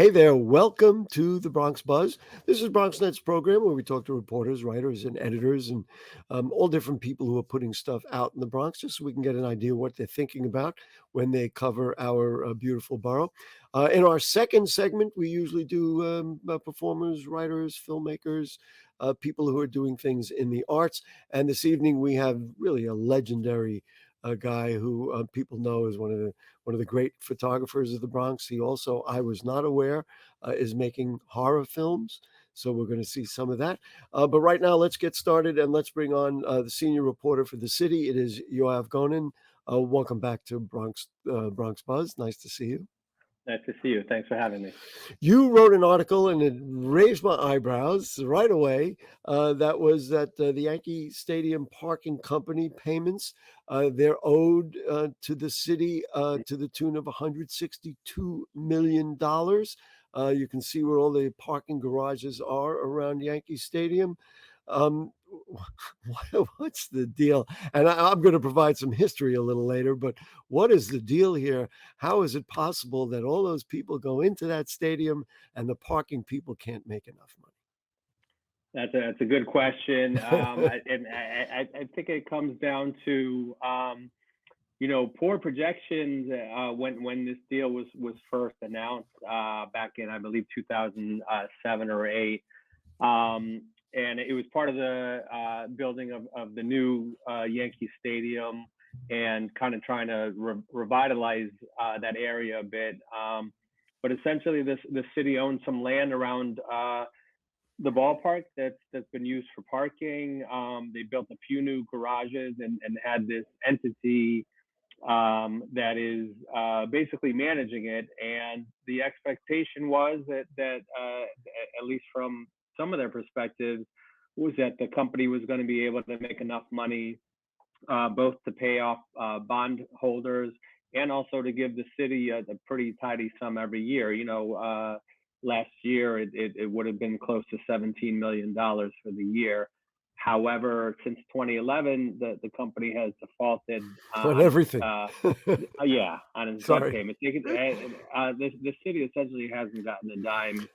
Hey there, welcome to the Bronx Buzz. This is BronxNet's program where we talk to reporters, writers, and editors, and all different people who are putting stuff out in the Bronx, just so we can get an idea what they're thinking about when they cover our beautiful borough. In our second segment, we usually do performers, writers, filmmakers, people who are doing things in the arts. And this evening, we have really a legendary guy who people know is one of the great photographers of the Bronx. He also, I was not aware, is making horror films. So we're going to see some of that. But right now, let's get started and let's bring on the senior reporter for the city. It is Yoav Gonen. Welcome back to Bronx Buzz. Nice to see you. Nice to see you. Thanks for having me. You wrote an article and it raised my eyebrows right away. That was that the Yankee Stadium parking company payments, they're owed to the city to the tune of $162 million. You can see where all the parking garages are around Yankee Stadium. Um, what's the deal? And I'm going to provide some history a little later, but what is the deal here? How is it possible that all those people go into that stadium and the parking people can't make enough That's a good question, money? I think it comes down to poor projections when this deal was first announced back in, I believe, 2007 or eight. And it was part of the building of the new Yankee Stadium and kind of trying to revitalize that area a bit. But essentially, the city owns some land around the ballpark that's been used for parking. They built a few new garages and had this entity that is basically managing it. And the expectation was that at least from some of their perspectives, was that the company was going to be able to make enough money both to pay off bond holders and also to give the city a pretty tidy sum every year. Last year it would have been close to $17 million for the year. However, since 2011, the company has defaulted On on everything. on its debt Sorry. payment. The city essentially hasn't gotten a dime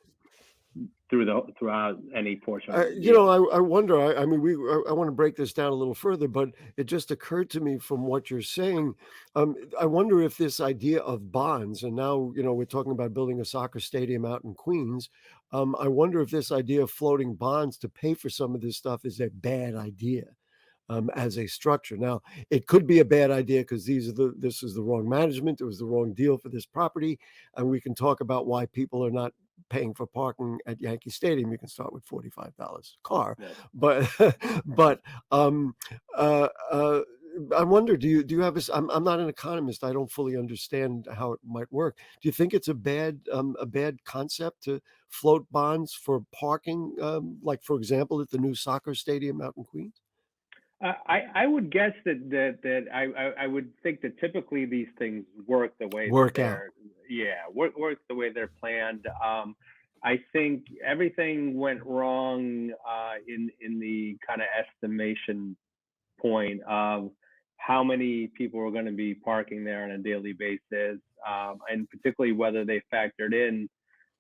throughout any portion of the deal. I wonder. I mean, I want to break this down a little further, but it just occurred to me from what you're saying. I wonder if this idea of bonds, and now we're talking about building a soccer stadium out in Queens. I wonder if this idea of floating bonds to pay for some of this stuff is a bad idea. As a structure. Now, it could be a bad idea because this is the wrong management. It was the wrong deal for this property, and we can talk about why people are not paying for parking at Yankee Stadium. You can start with $45 a car, Yeah. but but uh, uh, I wonder. Do you have this? I'm not an economist. I don't fully understand how it might work. Do you think it's a bad concept to float bonds for parking, like for example at the new soccer stadium out in Queens? I would guess that I would think that typically these things work the way that Work out. they're work the way they're planned. I think everything went wrong in the kind of estimation point of how many people were going to be parking there on a daily basis, and particularly whether they factored in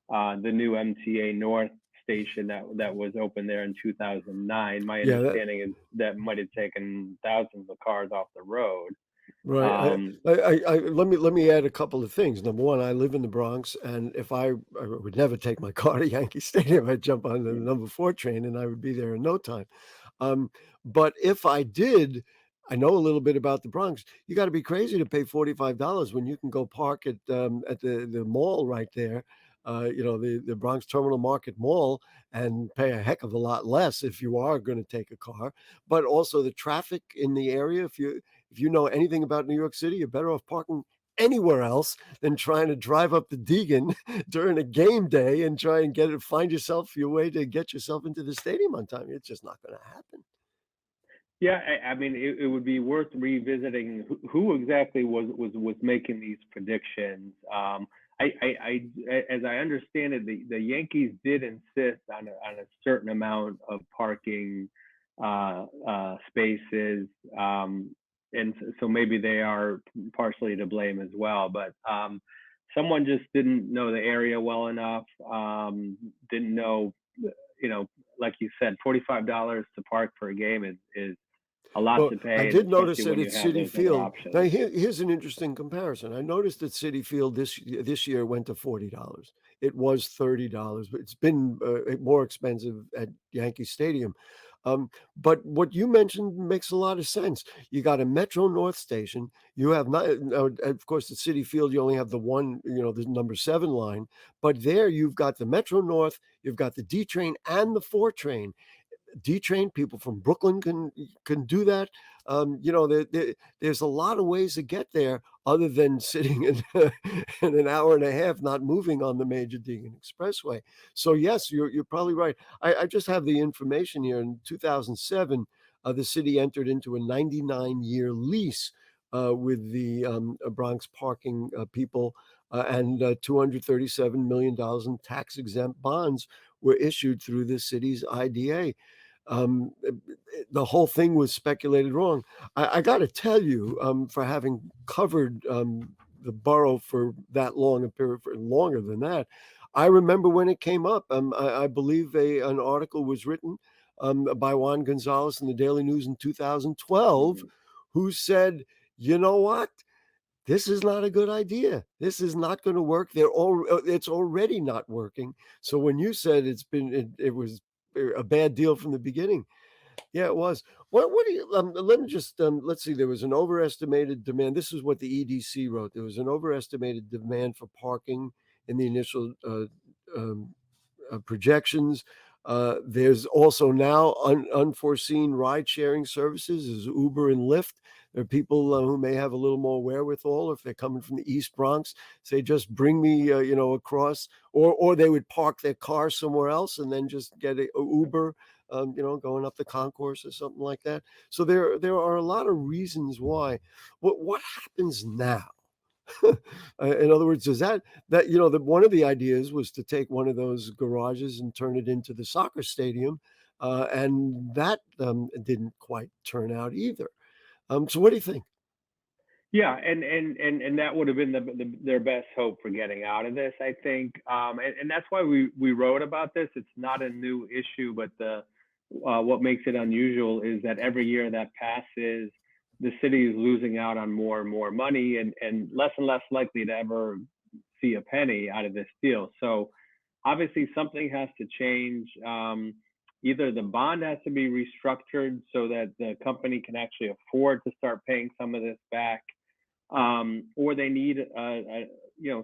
the new MTA North station that was open there in 2009. My Yeah, understanding is that might have taken thousands of cars off the road. right. Um, Let me add a couple of things. Number one, I live in the Bronx, and if I would never take my car to Yankee Stadium, I'd jump on the number four train, and I would be there in no time. Um, but if I did, I know a little bit about the Bronx. You got to be crazy to pay $45 when you can go park at the mall right there. The Bronx Terminal Market Mall, and pay a heck of a lot less if you are going to take a car. But also the traffic in the area. If you know anything about New York City, you're better off parking anywhere else than trying to drive up the Deegan during a game day and try and find yourself your way to get yourself into the stadium on time. It's just not going to happen. yeah, I mean, it would be worth revisiting who exactly was making these predictions. As I understand it, the Yankees did insist on a certain amount of parking spaces, and so maybe they are partially to blame as well. But someone just didn't know the area well enough. Didn't know, you know, like you said, $45 to park for a game is a lot Well, to I pay, and did especially notice that when you at have Citi those other Field. Now, options. here's an interesting comparison. I noticed that Citi Field this year went to $40. It was $30, but it's been more expensive at Yankee Stadium. But what you mentioned makes a lot of sense. You got a Metro North station. You have not, of course, at Citi Field, you only have the one, the number 7 line. But there you've got the Metro North, you've got the D train and the 4 train. D train people from Brooklyn can do that. There's a lot of ways to get there other than sitting in an hour and a half, not moving on the Major Deegan Expressway. So yes, you're probably right. I just have the information here. In 2007, the city entered into a 99-year lease with the Bronx parking people, and $237 million in tax exempt bonds were issued through the city's IDA. um, the whole thing was speculated wrong. I got to tell you, for having covered the borough for that long a period, for longer than that, I remember when it came up. I believe an article was written by Juan Gonzalez in the Daily News in 2012, Mhm. who said, "You know what? This is not a good idea. This is not going to work. It's already not working." So when you said it was a bad deal from the beginning, yeah, it was. What do you? Let me just let's see. There was an overestimated demand. This is what the EDC wrote. There was an overestimated demand for parking in the initial um, projections. There's also now unforeseen ride sharing services as Uber and Lyft. There are people who may have a little more wherewithal if they're coming from the East Bronx. Say, just bring me, across, or they would park their car somewhere else and then just get a Uber, going up the concourse or something like that. So there are a lot of reasons why. What happens now? In other words, does that one of the ideas was to take one of those garages and turn it into the soccer stadium, and that didn't quite turn out either. So what do you think? Yeah, and that would have been their best hope for getting out of this, I think. And that's why we wrote about this. It's not a new issue, but the what makes it unusual is that every year that passes, the city is losing out on more and more money, and less likely to ever see a penny out of this deal. So obviously something has to change. Either the bond has to be restructured so that the company can actually afford to start paying some of this back, or they need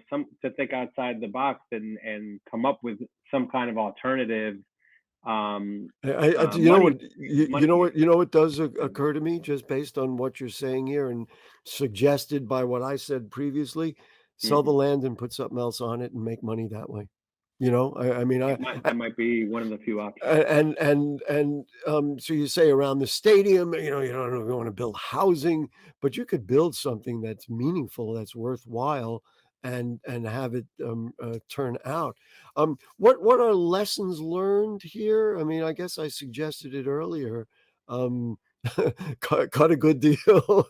some to think outside the box and come up with some kind of alternative You know money what money. what does occur to me, just based on what you're saying here and suggested by what I said previously. Sell the Mhm. land and put something else on it and make money that way. I mean, That might be one of the few options. so you say around the stadium, you don't want to build housing, but you could build something that's meaningful, that's worthwhile, and have it turn out. What are lessons learned here? I mean, I guess I suggested it earlier. Um, cut a good deal.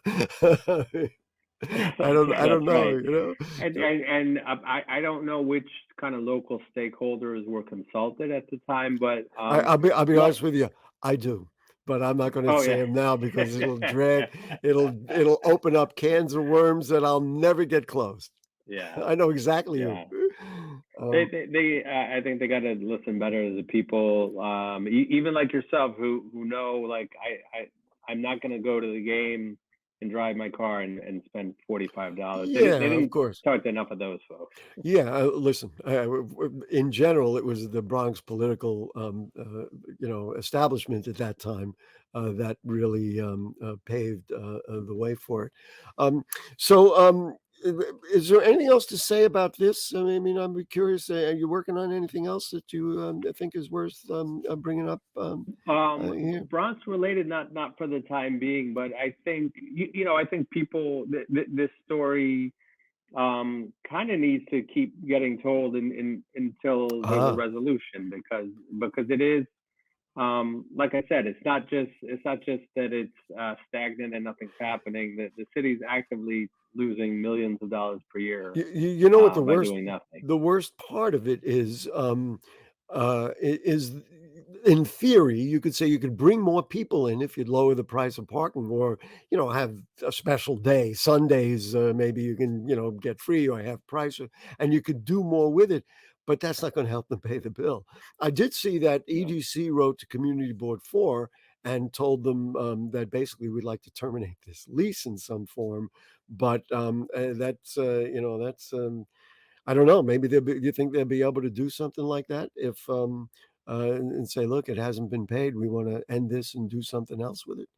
I don't That's know. right. And I don't know which kind of local stakeholders were consulted at the time, but I'll be what? honest with you, I do, but I'm not gonna Oh say yeah, them now because it'll open up cans of worms that I'll never get closed. yeah, I know exactly who. yeah. They, Um, they, they I think they got to listen better to the people, even like yourself, who know, like I'm not going to go to the game and drive my car and spend $45. They yeah, of didn't course. talk to enough of those folks. Yeah, listen, in general, it was the Bronx political, establishment at that time that really paved the way for it. Um, so, is there anything else to say about this? I mean, I'm curious. Are you working on anything else that you think is worth bringing up here? Bronx related, not for the time being, but I think I think people this story kind of needs to keep getting told until there's a Ah, resolution, because it is like I said, it's not just that it's stagnant and nothing's happening. The city's actively losing millions of dollars per year You know what by doing nothing. the worst part of it is, is in theory, you could say you could bring more people in if you'd lower the price of parking, or, have a special day. Sundays, maybe you can, get free or half price, and you could do more with it, but that's not gonna help them pay the bill. I did see that No. EDC wrote to Community Board 4 and told them, that basically we'd like to terminate this lease in some form, but, I don't know, maybe you think they'll be able to do something like that if, and say, "Look, it hasn't been paid. We wanna end this and do something else with it."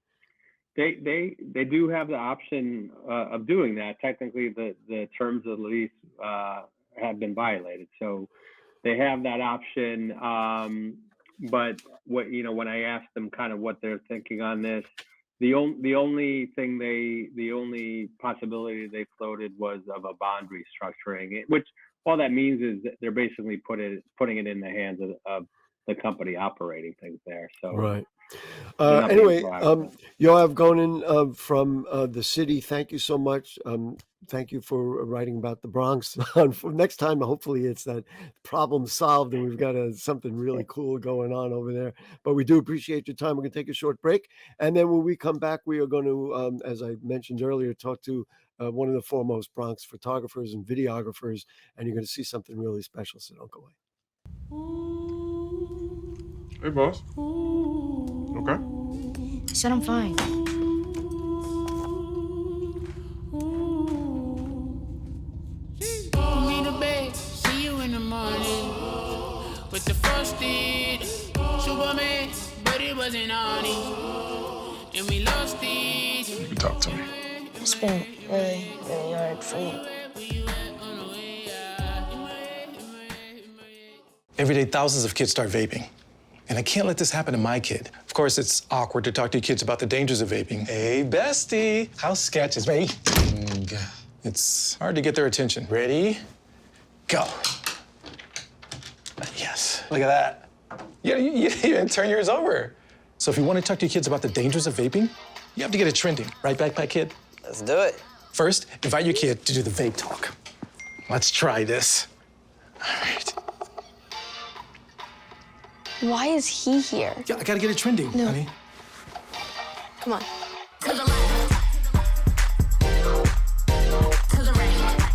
They do have the option of doing that. Technically, the terms of the lease have been violated, so they have that option. But when I asked them kind of what they're thinking on this, the only possibility they floated was of a bond restructuring, which all that means is that they're basically putting it in the hands of the company operating things there. So Right. they're not being Anyway, proactive. Yoav Gonen, from the city, thank you so much. Thank you for writing about the Bronx. For next time, hopefully it's that problem solved and we've got something really cool going on over there. But we do appreciate your time. We're going to take a short break. And then when we come back, we are going to, as I mentioned earlier, talk to one of the foremost Bronx photographers and videographers. And you're going to see something really special. So don't go away. Hey, boss. Okay. I said I'm fine. Put me to bed, see you in the morning. With the frosted Superman, but it wasn't on it. And we lost it. You can talk to me. It's been really, really hard for me. Every day, thousands of kids start vaping. And I can't let this happen to my kid. Of course, it's awkward to talk to your kids about the dangers of vaping. Hey, bestie, how's sketches? Ready? It's hard to get their attention. Ready? Go. Yes, look at that. You didn't turn yours over. So if you want to talk to your kids about the dangers of vaping, you have to get it trending. Right, Backpack Kid? Let's do it. First, invite your kid to do the vape talk. Let's try this. All right. Why is he here? Yeah, I gotta get it trending, honey. Come on. To the left. To the right.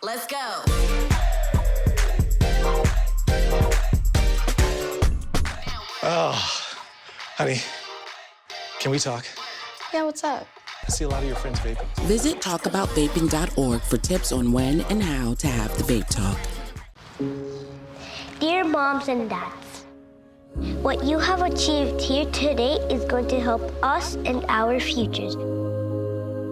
Let's go. Oh, honey, can we talk? Yeah, what's up? I see a lot of your friends vaping. Visit talkaboutvaping.org for tips on when and how to have the vape talk. Dear moms and dads, what you have achieved here today is going to help us and our futures.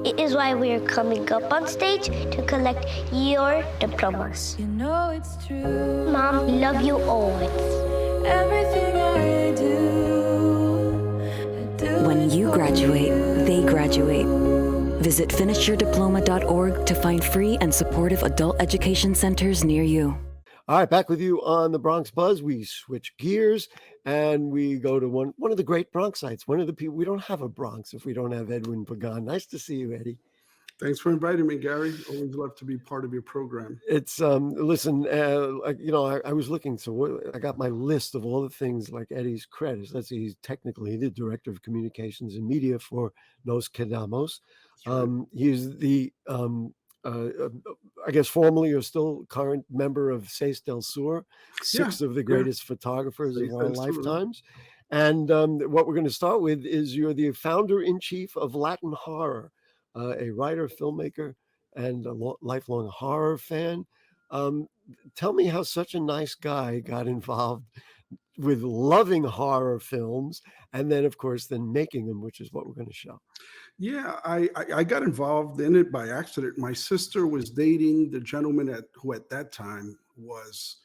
It is why we are coming up on stage to collect your diplomas. You know it's true. Mom, we love you always. Everything I do, When you graduate, they graduate. Visit finishyourdiploma.org to find free and supportive adult education centers near you. All right, back with you on the Bronx Buzz. We switch gears and we go to one of the great Bronxites. One of the people, we don't have a Bronx if we don't have Edwin Pagan. Nice to see you, Eddie. Thanks for inviting me, Gary. Always love to be part of your program. It's listen, I was looking, so I got my list of all the things like Eddie's credits. Let's see, he's technically the director of communications and media for Nos Quedamos. He's the I guess formerly or still current member of Seis del Sur, six of the greatest photographers of our lifetimes. And what we're going to start with is you're the founder-in-chief of Latin Horror, a writer, filmmaker, and a lifelong horror fan. Tell me how such a nice guy got involved with loving horror films and then, of course, then making them, which is what we're going to show. Yeah, I got involved in it by accident. My sister was dating the gentleman who at that time was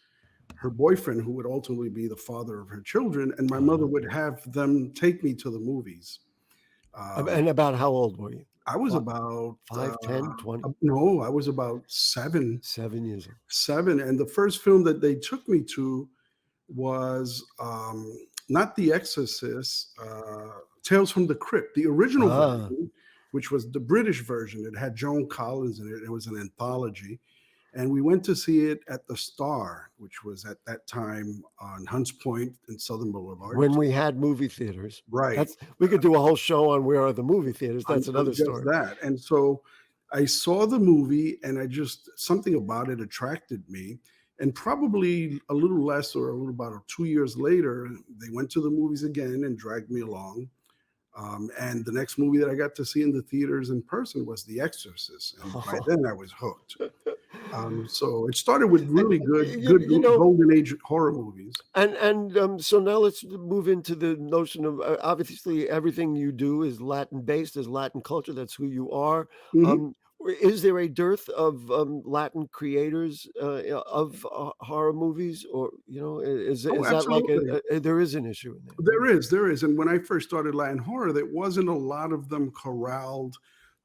her boyfriend, who would ultimately be the father of her children, and my mother would have them take me to the movies. And about how old were you? I was about 5, 10, 20? No, I was about 7. 7 years old. 7. And the first film that they took me to was not The Exorcist, Tales from the Crypt, the original version, which was the British version. It had Joan Collins in it. It was an anthology. And we went to see it at the Star, which was at that time on Hunts Point and Southern Boulevard. When we had movie theaters. Right. We could do a whole show on where are the movie theaters. That's another just story. That. And so I saw the movie, and something about it attracted me. And probably a little less or a little about 2 years later, they went to the movies again and dragged me along. And the next movie that I got to see in the theaters in person was The Exorcist. And by then I was hooked. So it started with really good golden age horror movies. And so now let's move into the notion of obviously everything you do is Latin based, is Latin culture. That's who you are. Is there a dearth of Latin creators of horror movies, or is that like there is an issue in there? There is. And when I first started Latin horror, there wasn't a lot of them corralled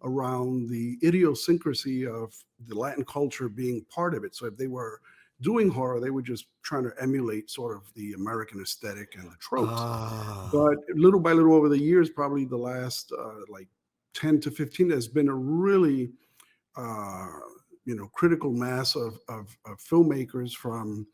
around the idiosyncrasy of the Latin culture being part of it. So if they were doing horror, they were just trying to emulate sort of the American aesthetic and the tropes. But little by little over the years, probably the last like 10 to 15, there's been a really critical mass of filmmakers from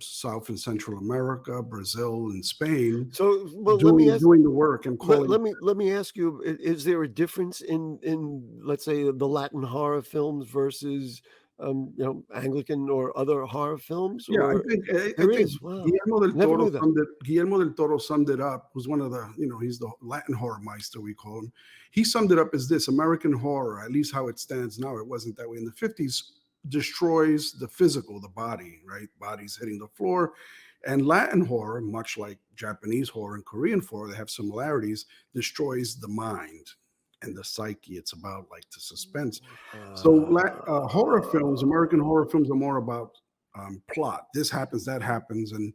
South and Central America, Brazil, and Spain. So, doing the work and calling. Let me ask you: is there a difference in let's say the Latin horror films versus Anglican or other horror films? Yeah, I think Wow. Guillermo del Toro summed it up. Was one of the he's the Latin horror meister, we call him. He summed it up as this: American horror, at least how it stands now. It wasn't that way in the 50s. Destroys the physical, the body, right? Bodies hitting the floor. And Latin horror, much like Japanese horror and Korean horror, they have similarities, destroys the mind and the psyche. It's about like the suspense. So horror films, American horror films, are more about plot. This happens, that happens. And,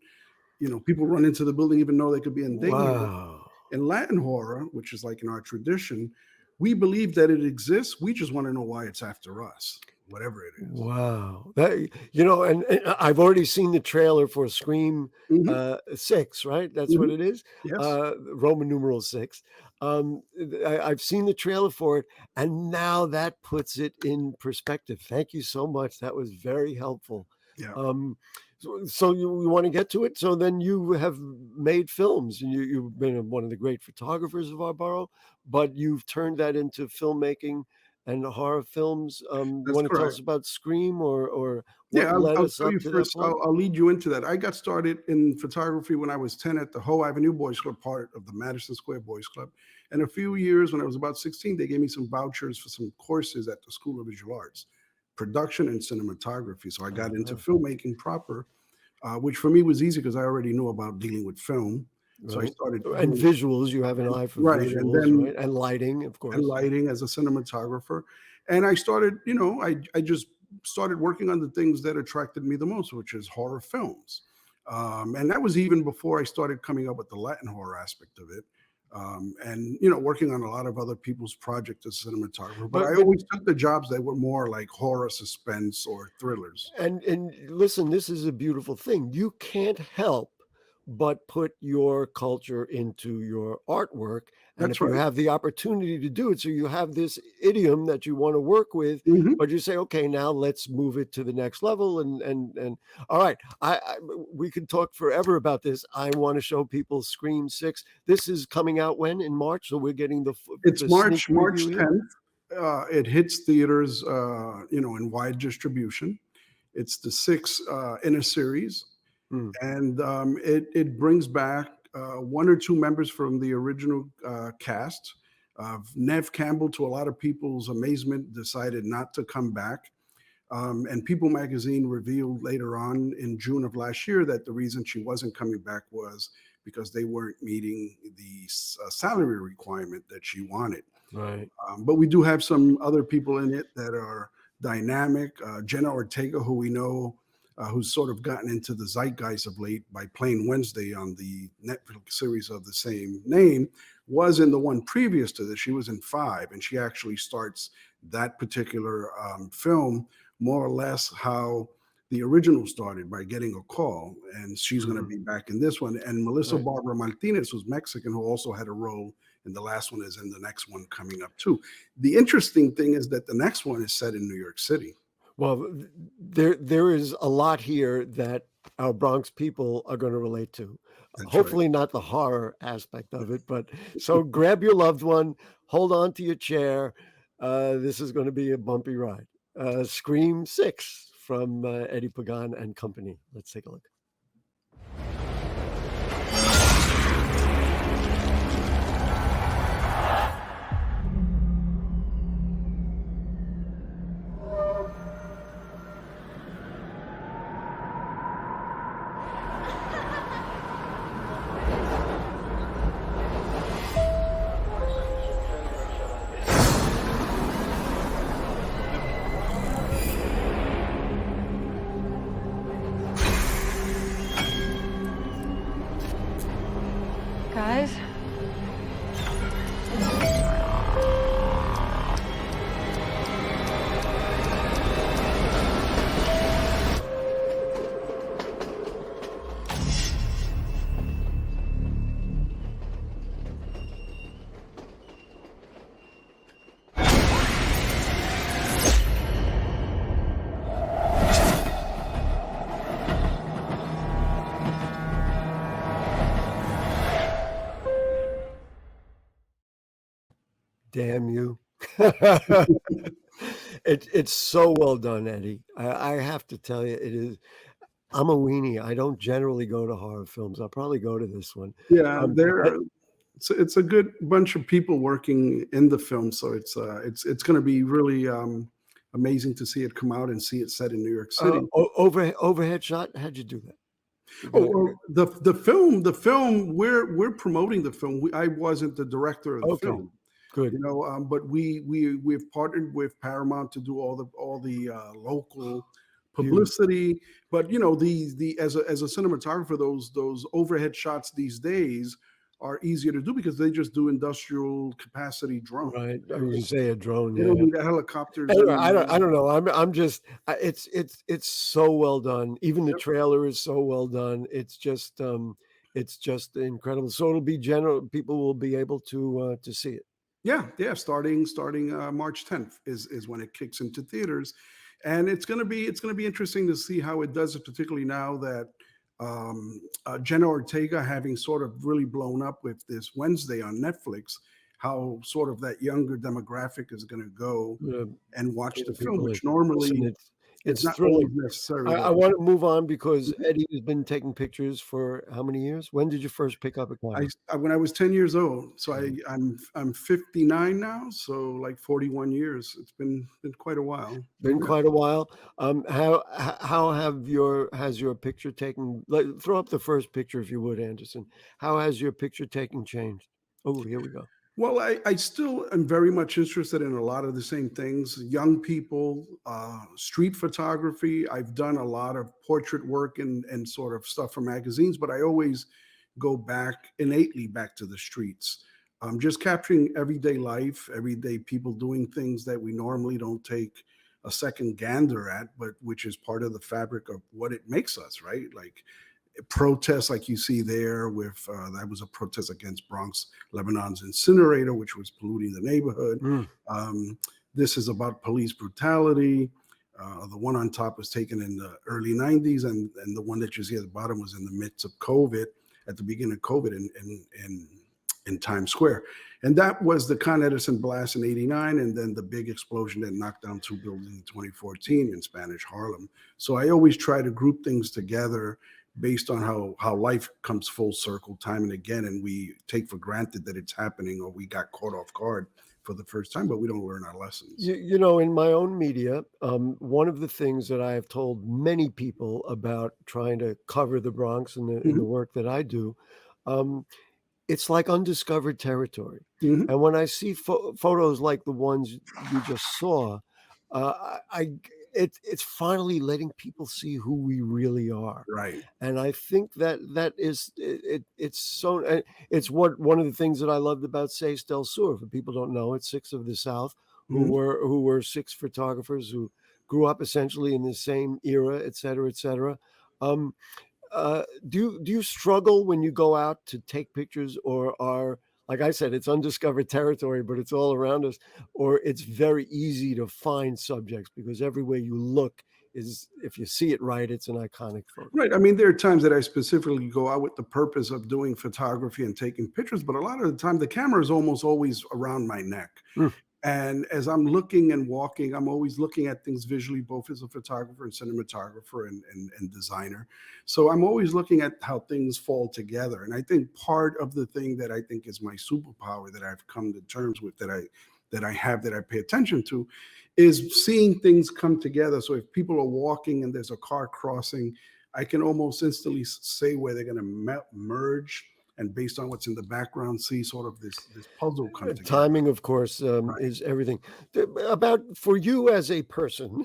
people run into the building even though they could be in danger. Wow. In Latin horror, which is like in our tradition, we believe that it exists. We just want to know why it's after us, whatever it is. Wow. That, and I've already seen the trailer for Scream 6, right? That's what it is? Yes. Roman numeral 6. I've seen the trailer for it, and now that puts it in perspective. Thank you so much. That was very helpful. Yeah. So you want to get to it? So then you have made films, and you've been one of the great photographers of our borough, but you've turned that into filmmaking and horror films. You want to tell us about Scream or yeah, what led I'll us tell up you to first. that point? I'll lead you into that. I got started in photography when I was 10 at the Hoe Avenue Boys Club, part of the Madison Square Boys Club. And a few years when I was about 16, they gave me some vouchers for some courses at the School of Visual Arts, production and cinematography. So I got into filmmaking proper, which for me was easy because I already knew about dealing with film. So I started and visuals. You have an eye for visuals, and then, right? And lighting, of course. And lighting as a cinematographer. And I started, I just started working on the things that attracted me the most, which is horror films. And that was even before I started coming up with the Latin horror aspect of it. And working on a lot of other people's projects as a cinematographer. But I always took the jobs that were more like horror, suspense, or thrillers. And listen, this is a beautiful thing. You can't help but put your culture into your artwork. And if you have the opportunity to do it, so you have this idiom that you want to work with, but you say, okay, now let's move it to the next level. And all right, we could talk forever about this. I want to show people Scream 6. This is coming out when? In March? So we're getting it's March 10th. It hits theaters, in wide distribution. It's the 6th in a series. And it brings back one or two members from the original cast. Nev Campbell, to a lot of people's amazement, decided not to come back. And People magazine revealed later on in June of last year that the reason she wasn't coming back was because they weren't meeting the salary requirement that she wanted. Right. But we do have some other people in it that are dynamic. Jenna Ortega, who we know, who's sort of gotten into the zeitgeist of late by playing Wednesday on the Netflix series of the same name, was in the one previous to this. She was in 5, and she actually starts that particular film more or less how the original started by getting a call, and she's going to be back in this one. And Melissa Right. Barbara Martinez, who's Mexican, who also had a role in the last one, is in the next one coming up too. The interesting thing is that the next one is set in New York City. Well, there is a lot here that our Bronx people are going to relate to. That's Hopefully not the horror aspect of it, but so grab your loved one, hold on to your chair. This is going to be a bumpy ride. Scream 6 from Eddie Pagan and company. Let's take a look. Guys? Damn you. It's so well done, Eddie. I have to tell you, it is. I'm a weenie. I don't generally go to horror films. I'll probably go to this one. Yeah, Um, there. but- It's a good bunch of people working in the film, so it's going to be really amazing to see it come out and see it set in New York City. Overhead shot. How'd you do that? Well, the film. We're promoting the film. I wasn't the director of the Okay. film. Good. You know, but we've partnered with Paramount to do all the local publicity. But you know, the as a cinematographer, those overhead shots these days are easier to do because they just do industrial capacity drone. Right. I was going to say a drone. You Yeah. don't need the helicopters. Anyway, I don't know. I'm just. It's so well done. Even the trailer is so well done. It's just incredible. So it'll be general. People will be able to see it. Yeah. Starting March 10th is when it kicks into theaters, and it's gonna be interesting to see how it does it, particularly now that Jenna Ortega having sort of really blown up with this Wednesday on Netflix. How sort of that younger demographic is going to go and watch the film, which normally it's not always thrilling. necessary. I want to move on because Eddie has been taking pictures for how many years? When did you first pick up a camera? When I was 10 years old, so I'm 59 now, so like 41 years. It's been quite a while. Been quite a while. How has your picture taking? Throw up the first picture if you would, Anderson. How has your picture taking changed? Oh, here we go. Well, I still am very much interested in a lot of the same things. Young people, street photography. I've done a lot of portrait work and sort of stuff for magazines, but I always go innately back to the streets. Just capturing everyday life, everyday people doing things that we normally don't take a second gander at, but which is part of the fabric of what it makes us, right? Like protests like you see there with that was a protest against Bronx, Lebanon's incinerator, which was polluting the neighborhood. This is about police brutality. The one on top was taken in the early 90s, and the one that you see at the bottom was in the midst of COVID, at the beginning of COVID in Times Square. And that was the Con Edison blast in 89, and then the big explosion that knocked down 2 buildings in 2014 in Spanish Harlem. So I always try to group things together based on how life comes full circle time and again, and we take for granted that it's happening, or we got caught off guard for the first time, but we don't learn our lessons. You know, in my own media, one of the things that I have told many people about trying to cover the Bronx in the work that I do, it's like undiscovered territory. And when I see photos like the ones you just saw, it's finally letting people see who we really are. Right. And I think that is it's so it's one of the things that I loved about Seis del Sur. For people don't know, it's 6 of the South who were 6 photographers who grew up essentially in the same era, et cetera, et cetera. Um, do you struggle when you go out to take pictures, or are, like I said, it's undiscovered territory, but it's all around us, or it's very easy to find subjects because everywhere you look is, if you see it right, it's an iconic photo. Right. I mean, there are times that I specifically go out with the purpose of doing photography and taking pictures, but a lot of the time the camera is almost always around my neck. Mm. And as I'm looking and walking, I'm always looking at things visually, both as a photographer and cinematographer and designer. So I'm always looking at how things fall together. And I think part of the thing that I think is my superpower that I've come to terms with, that I pay attention to, is seeing things come together. So if people are walking and there's a car crossing, I can almost instantly say where they're going to merge, and based on what's in the background, see sort of this puzzle come together. Timing, of course, is everything. About for you as a person,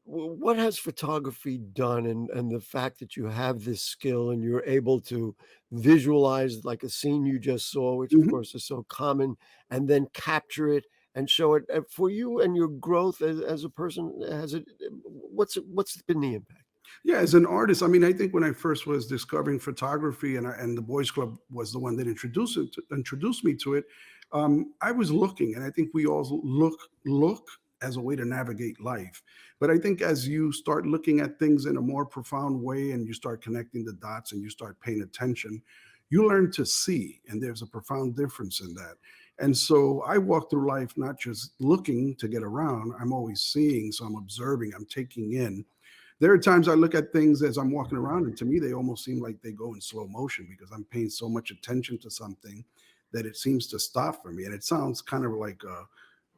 what has photography done, and the fact that you have this skill and you're able to visualize like a scene you just saw, which of Mhm. course is so common, and then capture it and show it for you and your growth as a person? Has it? What's been the impact? Yeah, as an artist, I mean, I think when I first was discovering photography, and the Boys Club was the one that introduced me to it, I was looking, and I think we all look as a way to navigate life. But I think as you start looking at things in a more profound way, and you start connecting the dots, and you start paying attention, you learn to see, and there's a profound difference in that. And so I walk through life not just looking to get around, I'm always seeing, so I'm observing, I'm taking in. There are times I look at things as I'm walking around, and to me, they almost seem like they go in slow motion because I'm paying so much attention to something that it seems to stop for me. And it sounds kind of like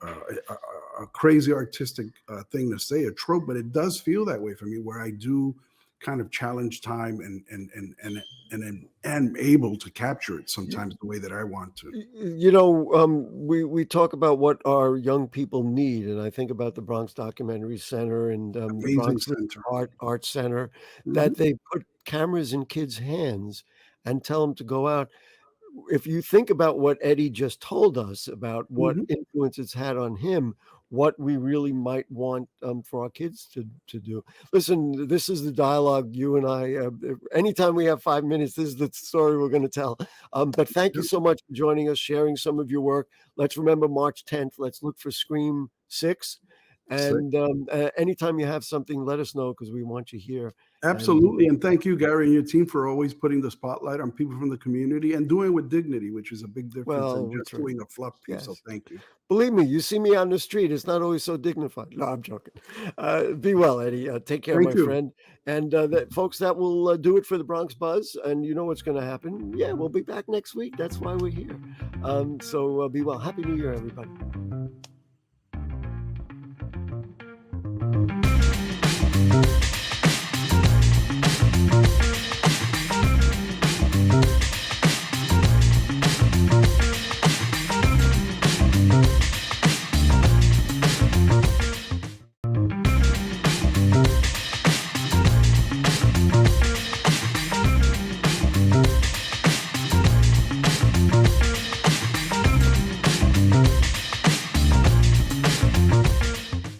a crazy artistic thing to say, a trope, but it does feel that way for me, where I do kind of challenge time and am able to capture it sometimes the way that I want to. We talk about what our young people need, and I think about the Bronx Documentary Center and the Amazing Bronx center. Art Center, Mhm. that they put cameras in kids' hands and tell them to go out. If you think about what Eddie just told us about what Mhm. influence it's had on him, what we really might want for our kids to do. Listen, this is the dialogue you and I. Anytime we have 5 minutes, this is the story we're going to tell. But thank you Yep. so much for joining us, sharing some of your work. Let's remember March 10th. Let's look for Scream 6. Sick. And anytime you have something, let us know because we want you here. And Absolutely. And thank you, Gary, and your team for always putting the spotlight on people from the community and doing it with dignity, which is a big difference than well, just that's right. doing a fluff piece. So Yes. thank you. Believe me, you see me on the street, it's not always so dignified. No, I'm joking. Be well, Eddie. Take care, Thank my you. friend. And folks, that will do it for the Bronx Buzz. And you know what's going to happen. Yeah, we'll be back next week. That's why we're here. So be well. Happy New Year, everybody.